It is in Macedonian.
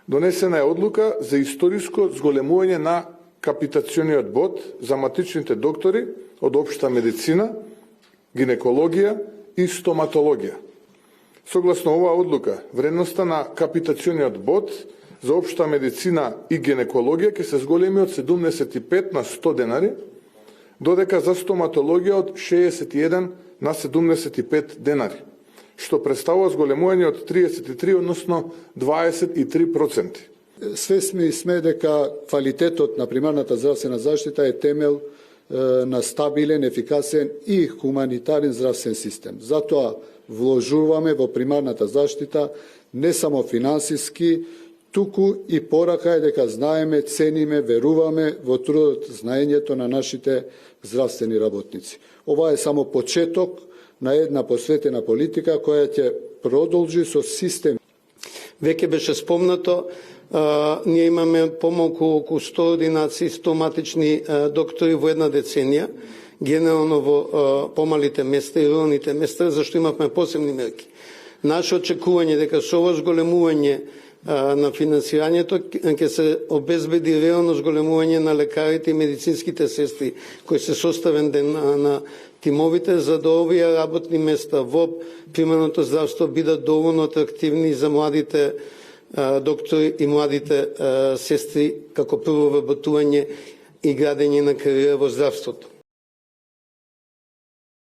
Донесена е одлука за историско зголемување на капитациониот бод за матичните доктори од општа медицина, гинекологија и стоматологија. Согласно оваа одлука, вредноста на капитациониот бод за општа медицина и гинекологија ќе се зголеми од 75 на 100 денари, додека за стоматологија од 61 на 75 денари, што представува зголемување од 33, односно 23%. Свесни сме дека квалитетот на примарната здравствена заштита е темел на стабилен, ефикасен и хуманитарен здравствен систем. Затоа вложуваме во примарната заштита не само финансиски, туку и порака е дека знаеме, цениме, веруваме во трудот, знаењето на нашите здравствени работници. Ова е само почеток на една посветена политика која ќе продолжи со систем. Веќе беше спомнато, ние имаме помалку околу 100 ординации стоматични доктори во една деценија, генерално во помалите места и руралните места, зашто имавме посебни мерки. Наше очекување дека со ова зголемување на финансирањето ќе се обезбеди реално зголемување на лекарите и медицинските сестри, кои се составен ден на тимовите, за да овие работни места во примарното здравство бидат доволно атрактивни за младите доктори и младите сестри како прво вработување и градење на кариера во здравството.